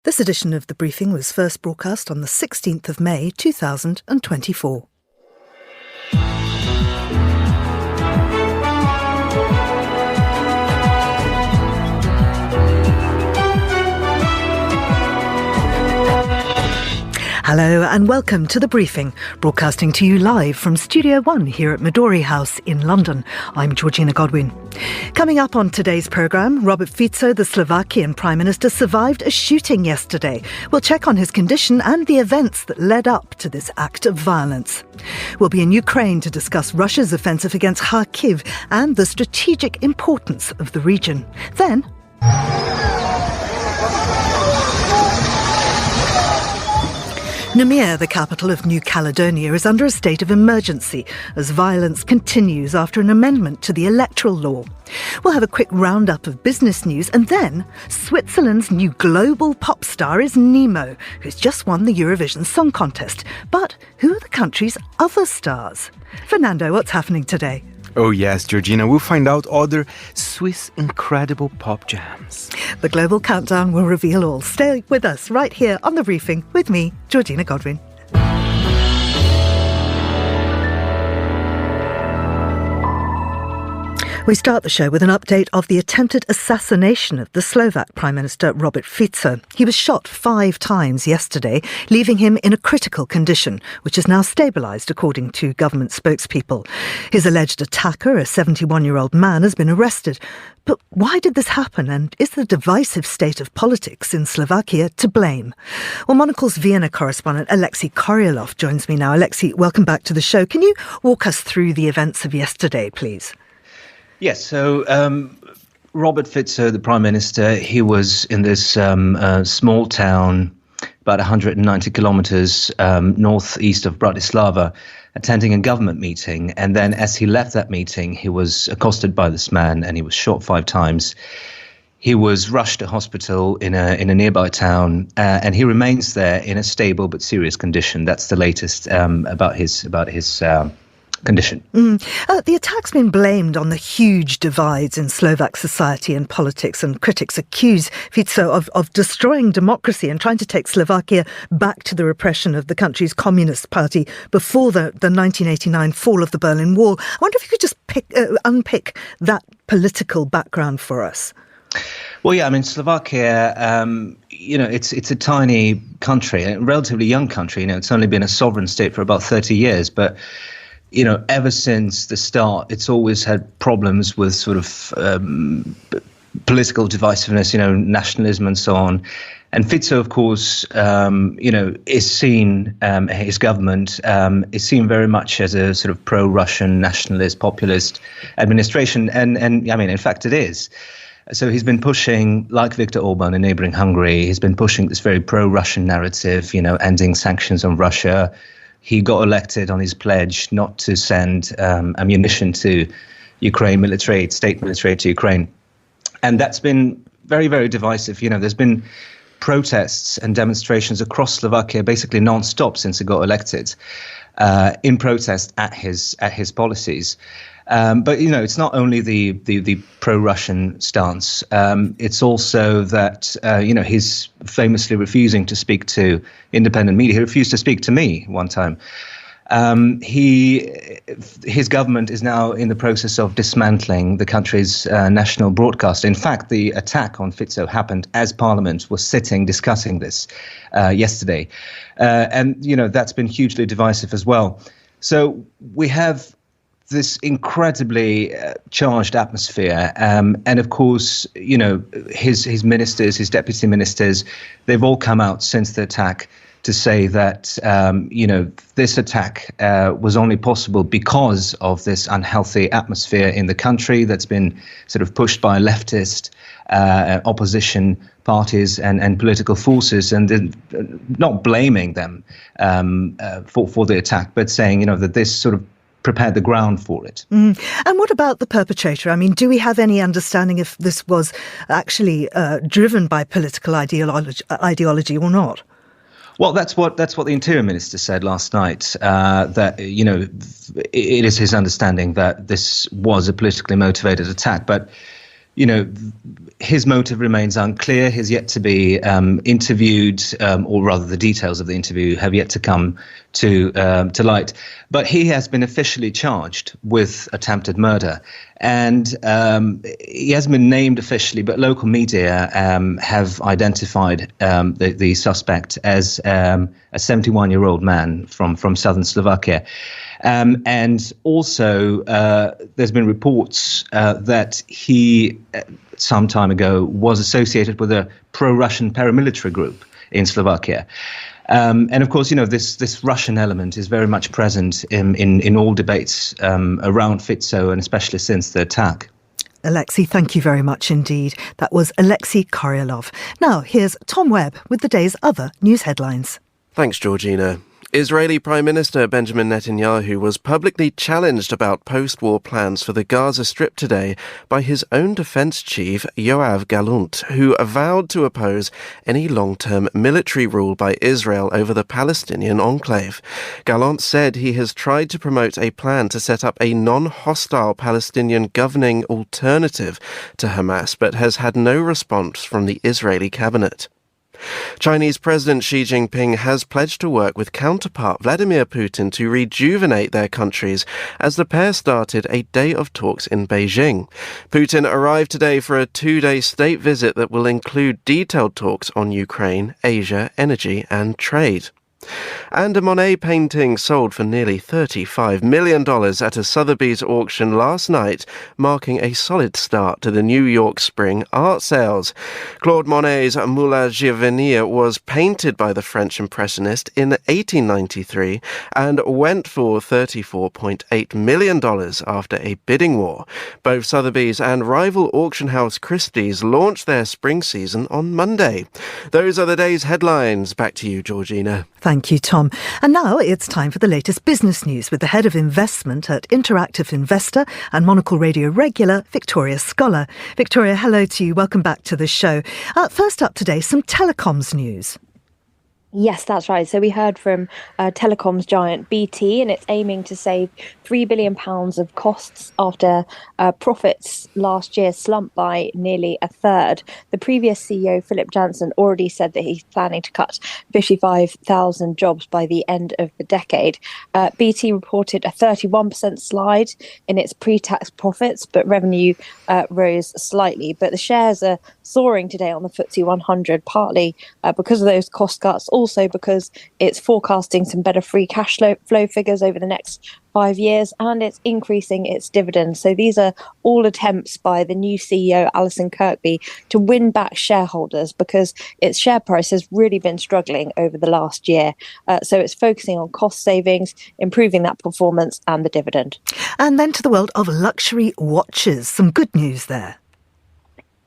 This edition of The Briefing was first broadcast on the 16th of May 2024. Hello and welcome to The Briefing, broadcasting to you live from Studio 1 here at Midori House in London. I'm Georgina Godwin. Coming up on today's programme, Robert Fico, the Slovakian Prime Minister, survived a shooting yesterday. We'll check on his condition and the events that led up to this act of violence. We'll be in Ukraine to discuss Russia's offensive against Kharkiv and the strategic importance of the region. Then... Namur, the capital of New Caledonia, is under a state of emergency as violence continues after an amendment to the electoral law. We'll have a quick roundup of business news, and then Switzerland's new global pop star is Nemo, who's just won the Eurovision Song Contest. But who are the country's other stars? Fernando, what's happening today? Oh yes, Georgina, we'll find out other Swiss incredible pop jams. The Global Countdown will reveal all. Stay with us right here on The Briefing with me, Georgina Godwin. We start the show with an update of the attempted assassination of the Slovak Prime Minister Robert Fico. He was shot 5 times yesterday, leaving him in a critical condition, which is now stabilised according to government spokespeople. His alleged attacker, a 71-year-old man, has been arrested. But why did this happen, and is the divisive state of politics in Slovakia to blame? Well, Monocle's Vienna correspondent Alexei Koryalov joins me now. Alexei, welcome back to the show. Can you walk us through the events of yesterday, please? Yes, so Robert Fico, the Prime Minister, he was in this small town about 190 kilometers northeast of Bratislava, attending a government meeting. And then as he left that meeting, he was accosted by this man and he was shot 5 times. He was rushed to hospital in a nearby town and he remains there in a stable but serious condition. That's the latest about his condition. The attack's been blamed on the huge divides in Slovak society and politics, and critics accuse Fico of destroying democracy and trying to take Slovakia back to the repression of the country's Communist Party before the 1989 fall of the Berlin Wall. I wonder if you could just unpick that political background for us. Well, yeah, I mean, Slovakia, it's a tiny country, a relatively young country. It's only been a sovereign state for about 30 years, but ever since the start, it's always had problems with sort of political divisiveness, nationalism and so on. And Fico, of course, is seen, his government is seen very much as a sort of pro-Russian, nationalist, populist administration. And I mean, in fact, it is. So he's been pushing, like Viktor Orban in neighboring Hungary, he's been pushing this very pro-Russian narrative, ending sanctions on Russia. He got elected on his pledge not to send ammunition to Ukraine, state military to Ukraine. And that's been very, very divisive. There's been protests and demonstrations across Slovakia basically non-stop since he got elected in protest at his policies. But, it's not only the pro-Russian stance. It's also that, he's famously refusing to speak to independent media. He refused to speak to me one time. His government is now in the process of dismantling the country's national broadcaster. In fact, the attack on Fico happened as Parliament was sitting discussing this yesterday. And, that's been hugely divisive as well. So we have this incredibly charged atmosphere. And of course, his ministers, his deputy ministers, they've all come out since the attack to say that, this attack was only possible because of this unhealthy atmosphere in the country that's been sort of pushed by leftist opposition parties and political forces, and not blaming them for the attack, but saying, that this sort of prepared the ground for it. And what about the perpetrator? I mean, do we have any understanding if this was actually driven by political ideology or not? Well, that's what the Interior Minister said last night, that, it is his understanding that this was a politically motivated attack. But his motive remains unclear. He's yet to be interviewed, or rather the details of the interview have yet to come to light. But he has been officially charged with attempted murder. And he hasn't been named officially, but local media have identified the suspect as a 71-year-old man from southern Slovakia. And also, there's been reports that he, some time ago, was associated with a pro-Russian paramilitary group in Slovakia. And of course, this Russian element is very much present in all debates around Fico, and especially since the attack. Alexei, thank you very much indeed. That was Alexei Koryalov. Now, here's Tom Webb with the day's other news headlines. Thanks, Georgina. Israeli Prime Minister Benjamin Netanyahu was publicly challenged about post-war plans for the Gaza Strip today by his own defense chief, Yoav Gallant, who vowed to oppose any long-term military rule by Israel over the Palestinian enclave. Gallant said he has tried to promote a plan to set up a non-hostile Palestinian governing alternative to Hamas, but has had no response from the Israeli cabinet. Chinese President Xi Jinping has pledged to work with counterpart Vladimir Putin to rejuvenate their countries as the pair started a day of talks in Beijing. Putin arrived today for a 2-day state visit that will include detailed talks on Ukraine, Asia, energy and trade. And a Monet painting sold for nearly $35 million at a Sotheby's auction last night, marking a solid start to the New York spring art sales. Claude Monet's Moulin Giverny was painted by the French impressionist in 1893 and went for $34.8 million after a bidding war. Both Sotheby's and rival auction house Christie's launched their spring season on Monday. Those are the day's headlines. Back to you, Georgina. Thank you, Tom. And now it's time for the latest business news with the head of investment at Interactive Investor and Monocle Radio regular, Victoria Scholar. Victoria, hello to you. Welcome back to the show. First up today, some telecoms news. Yes, that's right. So we heard from telecoms giant BT, and it's aiming to save £3 billion of costs after profits last year slumped by nearly a third. The previous CEO, Philip Jansen, already said that he's planning to cut 55,000 jobs by the end of the decade. BT reported a 31% slide in its pre-tax profits, but revenue rose slightly. But the shares are soaring today on the FTSE 100, partly because of those cost cuts, also because it's forecasting some better free cash flow figures over the next 5 years, and it's increasing its dividends. So these are all attempts by the new CEO, Alison Kirkby, to win back shareholders because its share price has really been struggling over the last year. So it's focusing on cost savings, improving that performance and the dividend. And then to the world of luxury watches. Some good news there.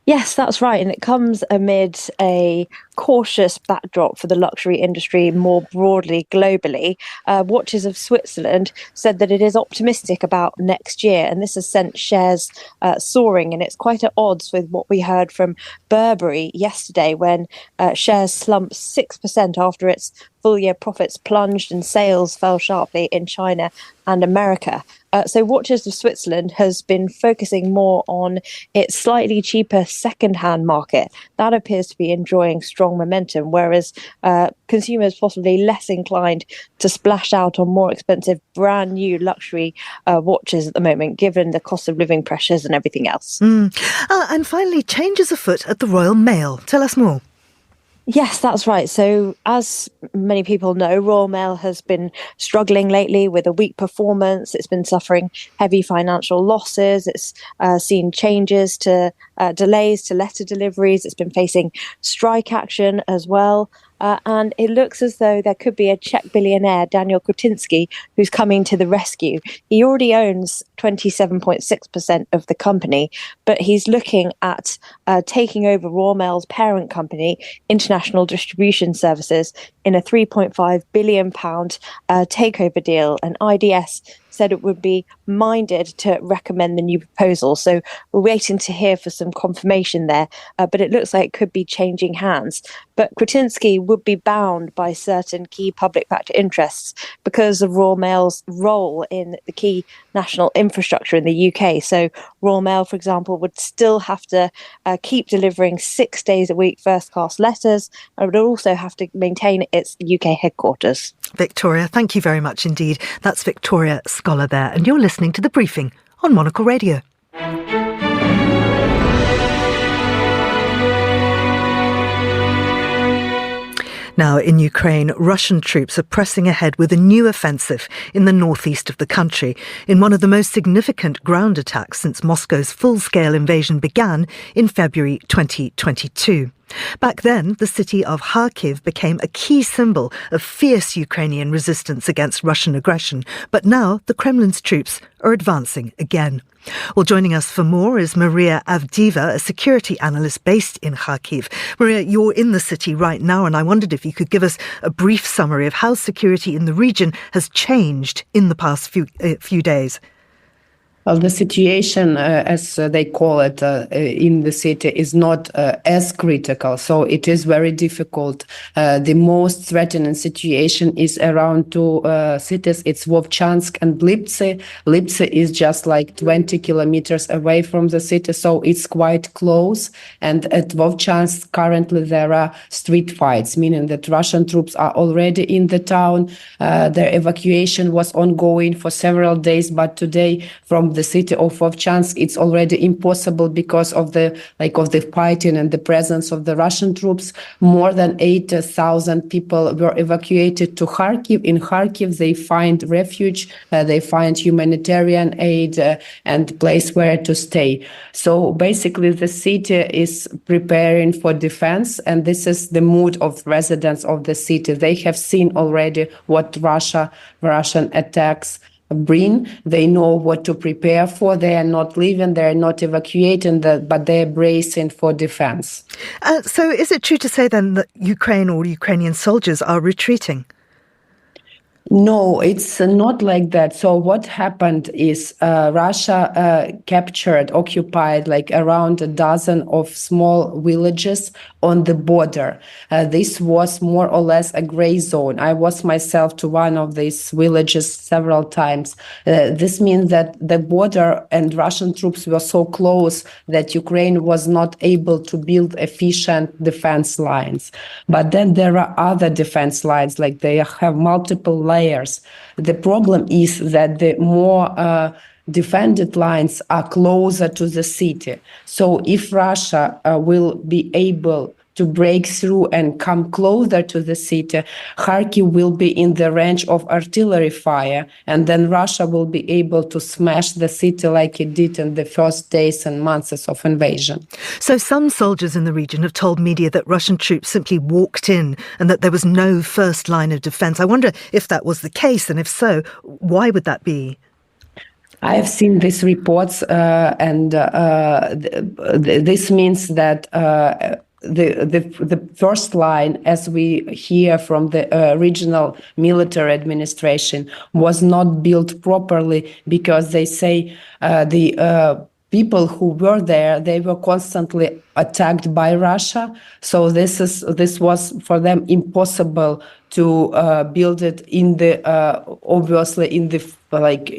Yes, that's right. And it comes amid a cautious backdrop for the luxury industry more broadly globally. Watches of Switzerland said that it is optimistic about next year, and this has sent shares soaring. And it's quite at odds with what we heard from Burberry yesterday when shares slumped 6% after its full-year profits plunged and sales fell sharply in China and America. So Watches of Switzerland has been focusing more on its slightly cheaper second-hand market. That appears to be enjoying strong momentum, whereas consumers possibly less inclined to splash out on more expensive brand new luxury watches at the moment, given the cost of living pressures and everything else. And finally, changes afoot at the Royal Mail. Tell us more. Yes, that's right. So as many people know, Royal Mail has been struggling lately with a weak performance. It's been suffering heavy financial losses. It's seen changes to delays to letter deliveries. It's been facing strike action as well. And it looks as though there could be a Czech billionaire, Daniel Kretinsky, who's coming to the rescue. He already owns 27.6% of the company, but he's looking at taking over Royal Mail's parent company, International Distribution Services, in a £3.5 billion takeover deal. And IDS said it would be minded to recommend the new proposal. So we're waiting to hear for some confirmation there, but it looks like it could be changing hands. But Kretinsky would be bound by certain key public sector interests because of Royal Mail's role in the key national infrastructure in the UK. So Royal Mail, for example, would still have to keep delivering 6 days a week first-class letters, and would also have to maintain its UK headquarters. Victoria, thank you very much indeed. That's Victoria Scholar there, and you're listening to The Briefing on Monocle Radio. Now, in Ukraine, Russian troops are pressing ahead with a new offensive in the northeast of the country, in one of the most significant ground attacks since Moscow's full-scale invasion began in February 2022. Back then, the city of Kharkiv became a key symbol of fierce Ukrainian resistance against Russian aggression, but now the Kremlin's troops are advancing again. Well, joining us for more is Maria Avdiva, a security analyst based in Kharkiv. Maria, you're in the city right now, and I wondered if you could give us a brief summary of how security in the region has changed in the past few days. Well, the situation, as they call it, in the city is not as critical, so it is very difficult. The most threatening situation is around two cities. It's Vovchansk and Liptsi. Liptsi is just like 20 kilometers away from the city, so it's quite close. And at Vovchansk, currently there are street fights, meaning that Russian troops are already in the town. Their evacuation was ongoing for several days, but today from the city of Vovchansk, it's already impossible because of the fighting and the presence of the Russian troops. More than 8,000 people were evacuated to Kharkiv. In Kharkiv, they find refuge, they find humanitarian aid and place where to stay. So basically, the city is preparing for defense, and this is the mood of residents of the city. They have seen already what Russian attacks bring. They know what to prepare for. They are not leaving, they are not evacuating, but they are bracing for defense. So is it true to say then that Ukraine or Ukrainian soldiers are retreating? No, it's not like that. So what happened is Russia occupied like around a dozen of small villages on the border. This was more or less a gray zone. I was myself to one of these villages several times. This means that the border and Russian troops were so close that Ukraine was not able to build efficient defense lines. But then there are other defense lines, like they have multiple layers. The problem is that the more defended lines are closer to the city. So if Russia will be able to break through and come closer to the city, Kharkiv will be in the range of artillery fire, and then Russia will be able to smash the city like it did in the first days and months of invasion. So some soldiers in the region have told media that Russian troops simply walked in and that there was no first line of defence. I wonder if that was the case, and if so, why would that be? I have seen these reports, and this means that the first line, as we hear from the regional military administration, was not built properly because they say the people who were there, they were constantly attacked by Russia. So this was for them impossible to build it in the obviously in the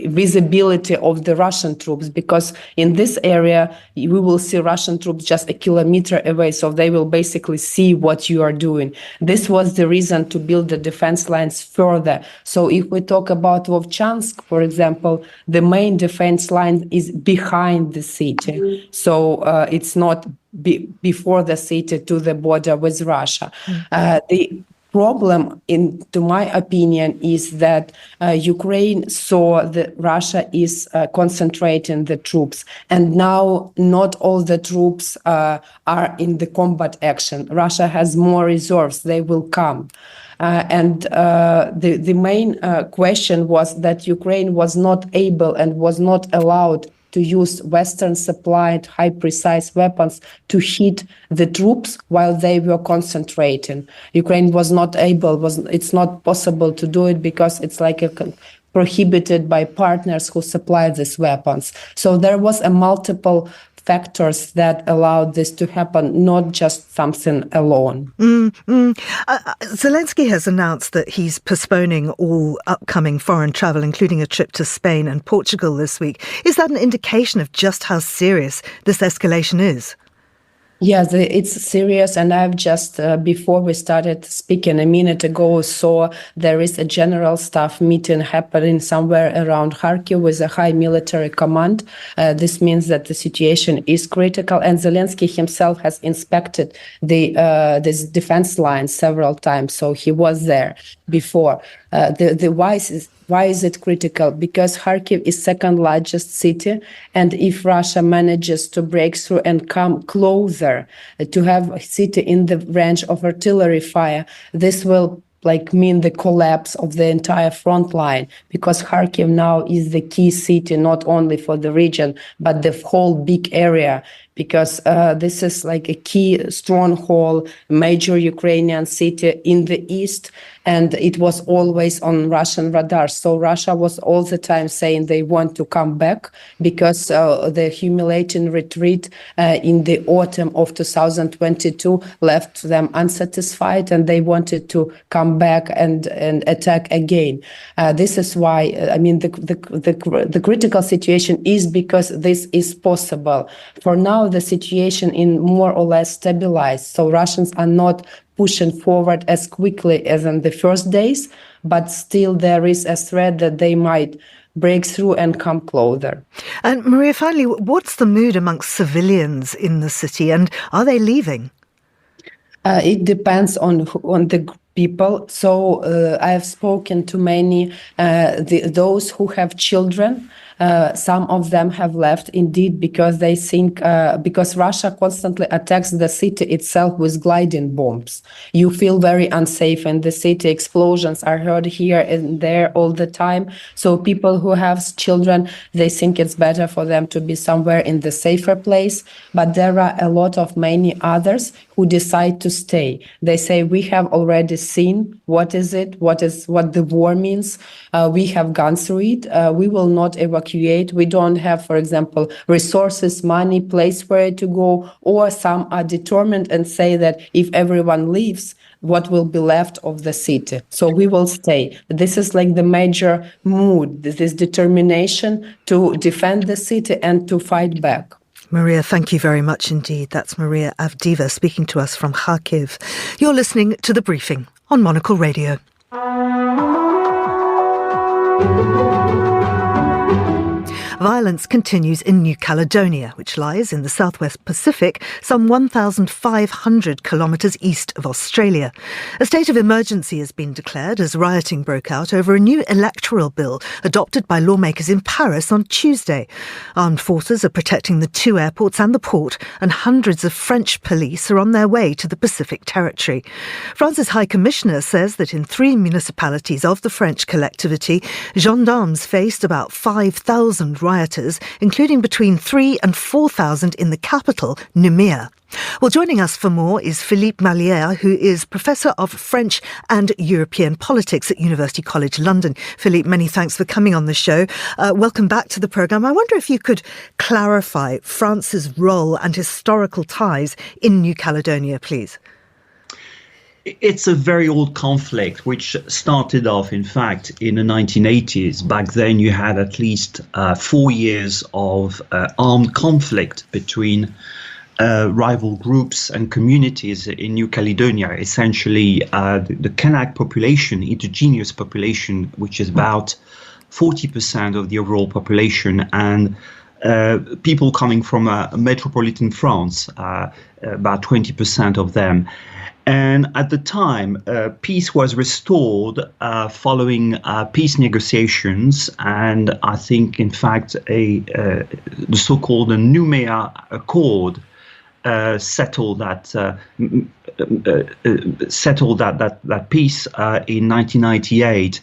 visibility of the Russian troops, because in this area we will see Russian troops just a kilometer away, so they will basically see what you are doing. This was the reason to build the defense lines further. So if we talk about Vovchansk, for example, the main defense line is behind the city, so it's not before the city to the border with Russia. The problem, to my opinion, is that Ukraine saw that Russia is concentrating the troops, and now not all the troops are in the combat action. Russia has more reserves; they will come. And the main question was that Ukraine was not able and was not allowed to use Western supplied high precise weapons to hit the troops while they were concentrating. Ukraine was not able, it's not possible to do it because it's like a prohibited by partners who supply these weapons. So there was a multiple factors that allowed this to happen, not just something alone. Zelensky has announced that he's postponing all upcoming foreign travel, including a trip to Spain and Portugal this week. Is that an indication of just how serious this escalation is? Yes, it's serious, and I've just, before we started speaking a minute ago, saw there is a general staff meeting happening somewhere around Kharkiv with a high military command. This means that the situation is critical, and Zelensky himself has inspected this defense line several times, so he was there before. Why is it critical? Because Kharkiv is second largest city, and if Russia manages to break through and come closer to have a city in the range of artillery fire, this will mean the collapse of the entire front line, because Kharkiv now is the key city not only for the region but the whole big area, because this is like a key stronghold, major Ukrainian city in the east, and it was always on Russian radar. So Russia was all the time saying they want to come back, because the humiliating retreat in the autumn of 2022 left them unsatisfied, and they wanted to come back and attack again. This is why, the critical situation is because this is possible. For now, the situation is more or less stabilized, so Russians are not pushing forward as quickly as in the first days, but still there is a threat that they might break through and come closer. And Maria, finally, what's the mood amongst civilians in the city, and are they leaving? It depends on the people. So I have spoken to many, those who have children. Some of them have left indeed, because they think, because Russia constantly attacks the city itself with gliding bombs. You feel very unsafe in the city. Explosions are heard here and there all the time. So people who have children, they think it's better for them to be somewhere in the safer place. But there are a lot of many others who decide to stay. They say, we have already seen what the war means. We have gone through it. We will not evacuate. We don't have, for example, resources, money, place where to go, or some are determined and say that if everyone leaves, what will be left of the city? So we will stay. This is like the major mood, this determination to defend the city and to fight back. Maria, thank you very much indeed. That's Maria Avdiva speaking to us from Kharkiv. You're listening to The Briefing on Monocle Radio. Violence continues in New Caledonia, which lies in the southwest Pacific, some 1,500 kilometres east of Australia. A state of emergency has been declared as rioting broke out over a new electoral bill adopted by lawmakers in Paris on Tuesday. Armed forces are protecting the two airports and the port, and hundreds of French police are on their way to the Pacific territory. France's High Commissioner says that in 3 municipalities of the French collectivity, gendarmes faced about 5,000 rioters, including between 3,000 and 4,000 in the capital, Nouméa. Well, joining us for more is Philippe Mallière, who is Professor of French and European Politics at University College London. Philippe, many thanks for coming on the show. Welcome back to the programme. I wonder if you could clarify France's role and historical ties in New Caledonia, please. It's a very old conflict, which started off, in fact, in the 1980s. Back then, you had at least 4 years of armed conflict between rival groups and communities in New Caledonia. Essentially, the Kanak population, indigenous population, which is about 40% of the overall population, and people coming from metropolitan France, about 20% of them. And at the time, peace was restored following peace negotiations, and I think, in fact, the so-called Nouméa Accord settled that peace in 1998.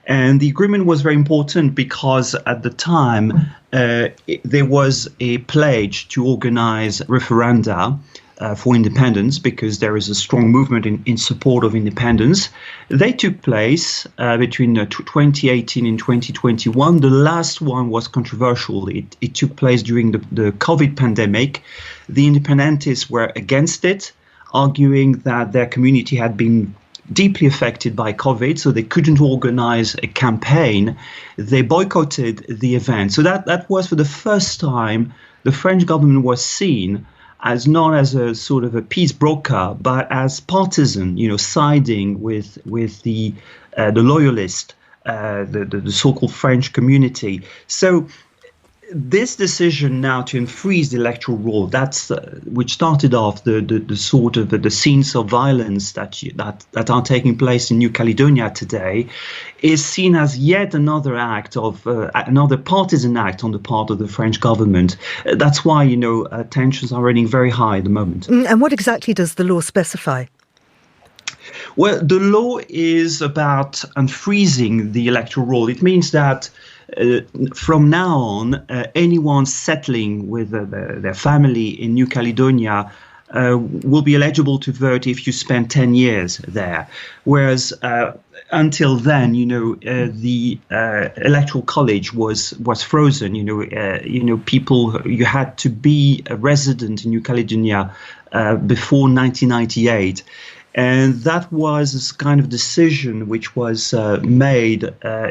And the agreement was very important because at the time there was a pledge to organize referenda for independence, because there is a strong movement in support of independence. They took place between 2018 and 2021. The last one was controversial. It took place during the COVID pandemic. The independentistas were against it, arguing that their community had been deeply affected by COVID, so they couldn't organize a campaign. They boycotted the event. So that was for the first time the French government was seen as not as a sort of a peace broker, but as partisan, siding with the loyalist, the so-called French community. So this decision now to unfreeze the electoral roll, that's which started off the sort of the scenes of violence that are taking place in New Caledonia today, is seen as yet another act of another partisan act on the part of the French government. That's why tensions are running very high at the moment. And what exactly does the law specify? Well, the law is about unfreezing the electoral roll. It means that from now on, anyone settling with their family in New Caledonia will be eligible to vote if you spend 10 years there. Whereas until then, the electoral college was frozen. People, you had to be a resident in New Caledonia before 1998. And that was this kind of decision which was made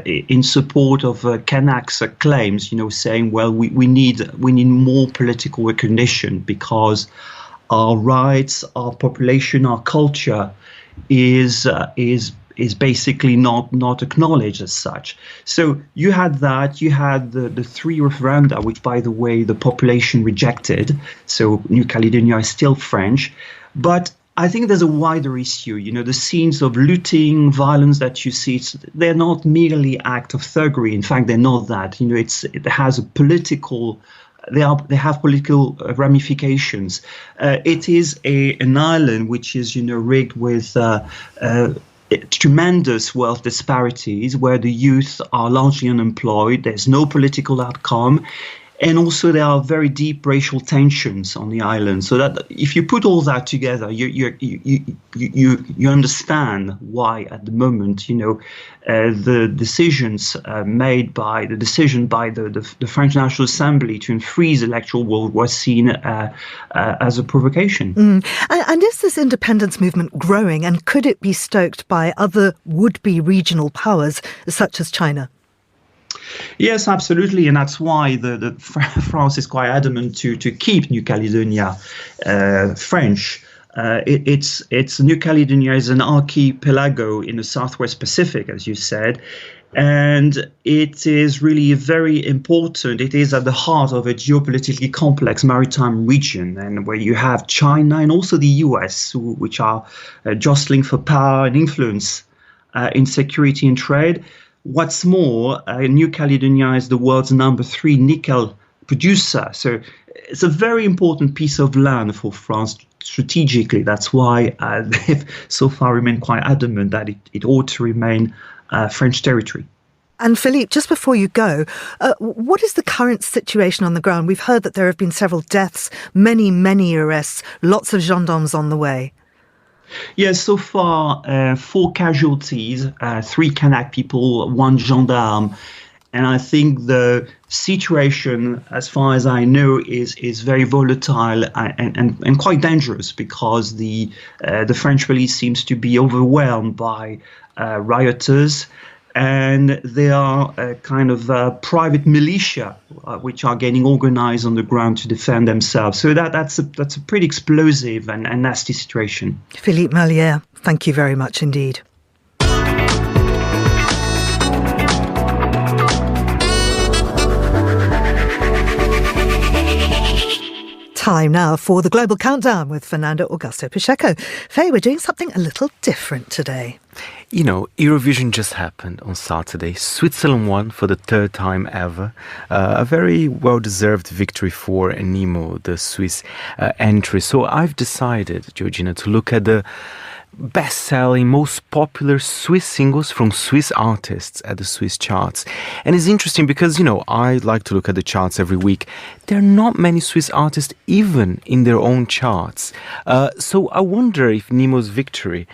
in support of Kanak's claims, saying, well, we need more political recognition because our rights, our population, our culture is basically not acknowledged as such. So you had that. You had the three referenda, which, by the way, the population rejected. So New Caledonia is still French, but I think there's a wider issue. The scenes of looting, violence that you see, they're not merely act of thuggery. In fact, they're not that. It has a political. They have political ramifications. It is an island which is, rigged with tremendous wealth disparities, where the youth are largely unemployed. There's no political outcome. And also there are very deep racial tensions on the island. So that if you put all that together, you understand why at the moment, the decisions made by the French National Assembly to unfreeze electoral roll was seen as a provocation. And is this independence movement growing, and could it be stoked by other would-be regional powers such as China? Yes, absolutely, and that's why the France is quite adamant to keep New Caledonia French. It's New Caledonia is an archipelago in the Southwest Pacific, as you said, and it is really very important. It is at the heart of a geopolitically complex maritime region, and where you have China and also the US, which are jostling for power and influence in security and trade. What's more, New Caledonia is the world's number 3 nickel producer. So it's a very important piece of land for France strategically. That's why they've so far remained quite adamant that it ought to remain French territory. And Philippe, just before you go, what is the current situation on the ground? We've heard that there have been several deaths, many arrests, lots of gendarmes on the way. Yes, so far, 4 casualties, 3 Kanak people, 1 gendarme. And I think the situation, as far as I know, is very volatile and quite dangerous, because the French police seems to be overwhelmed by rioters. And they are a kind of private militia which are getting organized on the ground to defend themselves. So that's a pretty explosive and nasty situation. Philippe Mallière, thank you very much indeed. Time now for the Global Countdown with Fernando Augusto Pacheco. Faye, we're doing something a little different today. Eurovision just happened on Saturday. Switzerland won for the 3rd time ever. A very well-deserved victory for Nemo, the Swiss entry. So I've decided, Georgina, to look at the best-selling, most popular Swiss singles from Swiss artists at the Swiss charts. And it's interesting because, I like to look at the charts every week. There are not many Swiss artists even in their own charts. So I wonder if Nemo's victory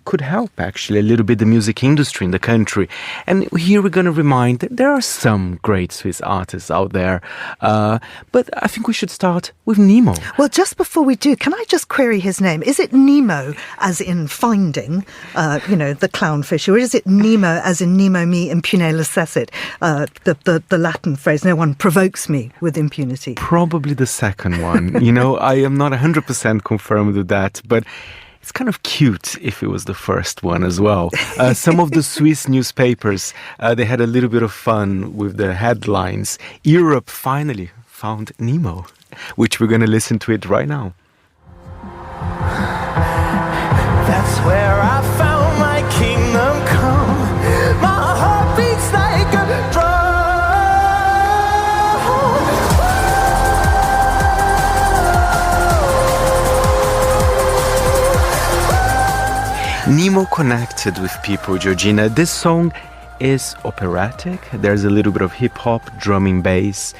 could help, actually, a little bit the music industry in the country. And here we're going to remind that there are some great Swiss artists out there. But I think we should start with Nemo. Well, just before we do, can I just query his name? Is it Nemo as in finding, the clownfish, or is it Nemo as in Nemo me impune licessit, the Latin phrase, no one provokes me with impunity? Probably the second one. I am not 100% confirmed with that, but it's kind of cute if it was the first one as well. Some of the Swiss newspapers, they had a little bit of fun with the headlines. Europe finally found Nemo, which we're going to listen to it right now. That's where I found my kingdom come. My heart beats like a drum. Nemo connected with people, Georgina. This song is operatic. There's a little bit of hip-hop, drumming, bass.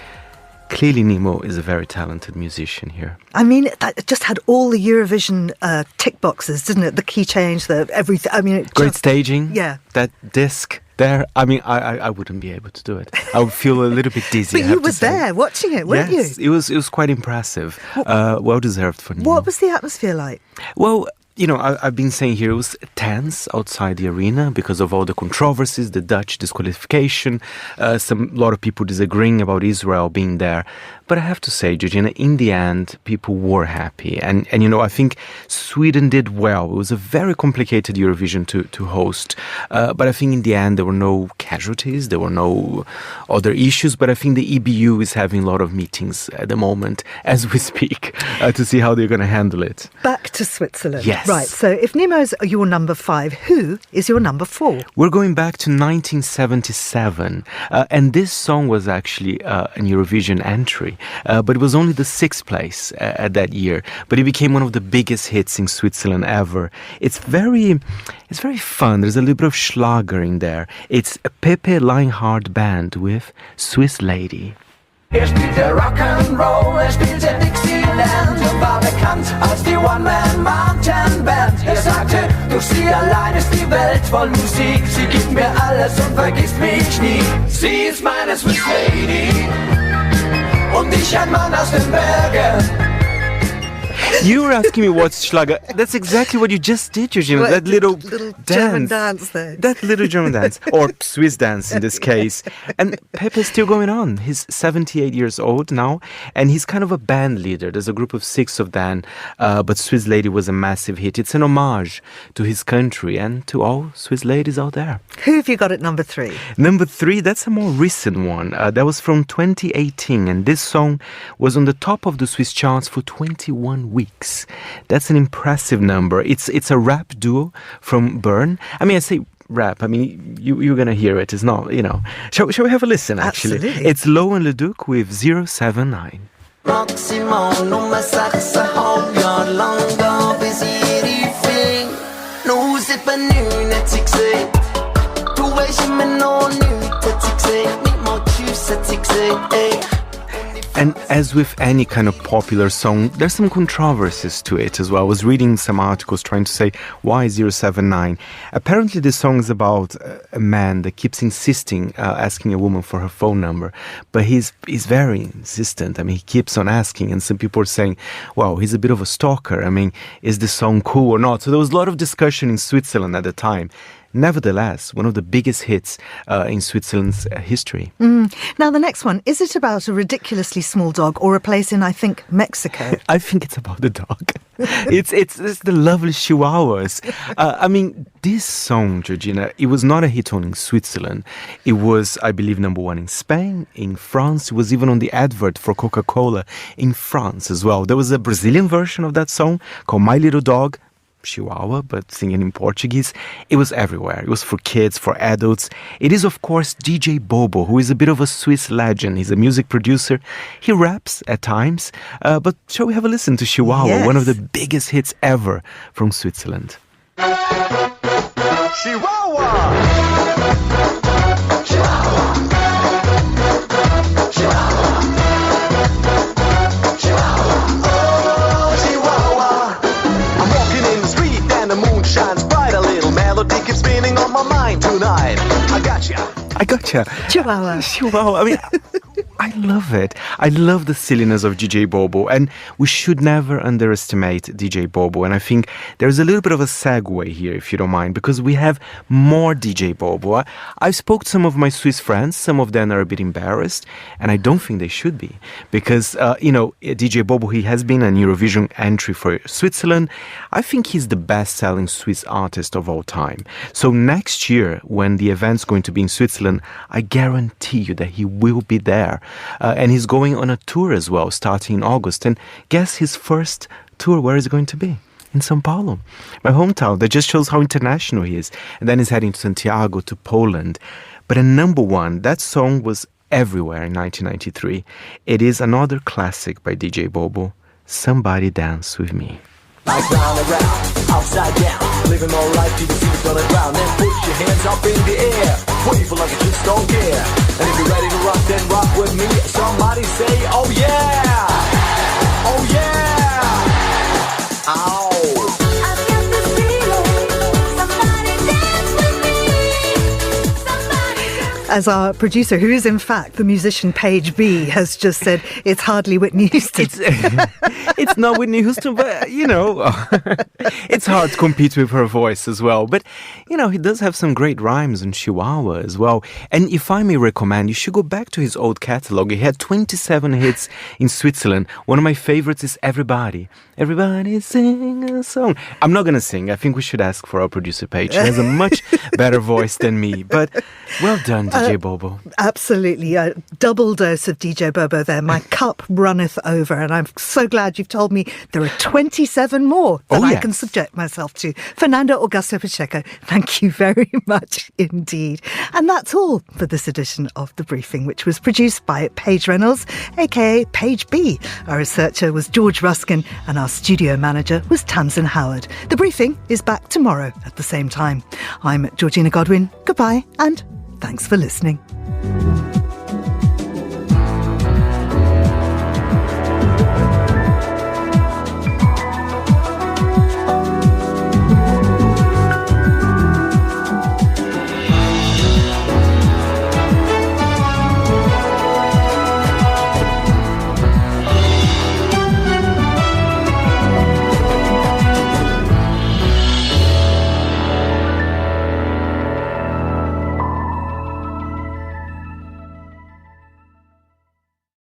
Clearly, Nemo is a very talented musician here. I mean, that just had all the Eurovision tick boxes, didn't it? The key change, everything. I mean, great staging. Yeah. That disc there. I mean, I wouldn't be able to do it. I would feel a little bit dizzy. But you were there watching it, weren't you? It was quite impressive. Well deserved for Nemo. What was the atmosphere like? Well, I've been saying here it was tense outside the arena because of all the controversies, the Dutch disqualification, a lot of people disagreeing about Israel being there. But I have to say, Georgina, in the end, people were happy. And I think Sweden did well. It was a very complicated Eurovision to host. But I think in the end, there were no casualties. There were no other issues. But I think the EBU is having a lot of meetings at the moment, as we speak, to see how they're going to handle it. Back to Switzerland. Yes. Right. So if Nemo's your number 5, who is your number 4? We're going back to 1977. And this song was actually an Eurovision entry. But it was only the 6th place at that year. But it became one of the biggest hits in Switzerland ever. It's very fun. There's a little bit of Schlager in there. It's a Pepe Leinhardt band with Swiss Lady. Spielt der Rock'n'Roll, spielt der Dixieland und war bekannt als die One-Man-Mountain-Band. Sagte, durch sie allein ist die Welt voll Musik. Sie gibt mir alles und vergisst mich nie. Sie ist meine Swiss Lady und ich ein Mann aus den Bergen. You were asking me what's Schlager. That's exactly what you just did, Georgina. Well, that little German dance there. That little German dance. Or Swiss dance in this case. And Pepe's still going on. He's 78 years old now. And he's kind of a band leader. There's a group of 6 of them. But Swiss Lady was a massive hit. It's an homage to his country and to all Swiss ladies out there. Who have you got at number 3? Number 3, that's a more recent one. That was from 2018. And this song was on the top of the Swiss charts for 21 weeks. That's an impressive number. It's a rap duo from Bern. I mean, I say rap. I mean, you're going to hear it. It's not, Shall we have a listen, actually? Absolutely. It's Low and Leduc with 079. And as with any kind of popular song, there's some controversies to it as well. I was reading some articles trying to say, why 079? Apparently this song is about a man that keeps insisting, asking a woman for her phone number. But he's very insistent. I mean, he keeps on asking. And some people are saying, wow, he's a bit of a stalker. I mean, is this song cool or not? So there was a lot of discussion in Switzerland at the time. Nevertheless, one of the biggest hits in Switzerland's history. Now, the next one, is it about a ridiculously small dog or a place in, I think, Mexico? I think it's about the dog. It's the lovely chihuahuas. I mean, this song, Georgina, it was not a hit only in Switzerland. It was, I believe, number 1 in Spain, in France. It was even on the advert for Coca-Cola in France as well. There was a Brazilian version of that song called My Little Dog. Chihuahua, but singing in Portuguese. It was everywhere. It was for kids, for adults. It is, of course, DJ Bobo, who is a bit of a Swiss legend. He's a music producer. He raps at times. But shall we have a listen to Chihuahua, one of the biggest hits ever from Switzerland? Keep spinning on my mind tonight. I gotcha. Chihuahua. I mean, I love it. I love the silliness of DJ Bobo, and we should never underestimate DJ Bobo. And I think there's a little bit of a segue here, if you don't mind, because we have more DJ Bobo. I've spoke to some of my Swiss friends. Some of them are a bit embarrassed, and I don't think they should be, because, DJ Bobo, he has been an Eurovision entry for Switzerland. I think he's the best-selling Swiss artist of all time. So next year, when the event's going to be in Switzerland, I guarantee you that he will be there. And he's going on a tour as well, starting in August. And guess his first tour, where is it going to be? In São Paulo, my hometown. That just shows how international he is. And then he's heading to Santiago, to Poland. But at number one, that song was everywhere in 1993. It is another classic by DJ Bobo, Somebody Dance With Me. Like round and round, upside down, living more life till you see what's on the ground. Then put your hands up in the air, wave like you just don't care. And if you're ready to rock, then rock with me. Somebody say, oh yeah, oh yeah, ow. As our producer, who is in fact the musician Paige B, has just said, it's hardly Whitney Houston. It's not Whitney Houston, but, it's hard to compete with her voice as well. But, he does have some great rhymes on Chihuahua as well. And if I may recommend, you should go back to his old catalog. He had 27 hits in Switzerland. One of my favorites is Everybody. Everybody sing a song. I'm not going to sing. I think we should ask for our producer Paige. She has a much better voice than me. But well done, DJ Bobo. Absolutely. A double dose of DJ Bobo there. My cup runneth over, and I'm so glad you've told me there are 27 more that I can subject myself to. Fernando Augusto Pacheco, thank you very much indeed. And that's all for this edition of The Briefing, which was produced by Paige Reynolds, aka Paige B. Our researcher was George Ruskin, and our studio manager was Tamsin Howard. The Briefing is back tomorrow at the same time. I'm Georgina Godwin. Goodbye, and thanks for listening.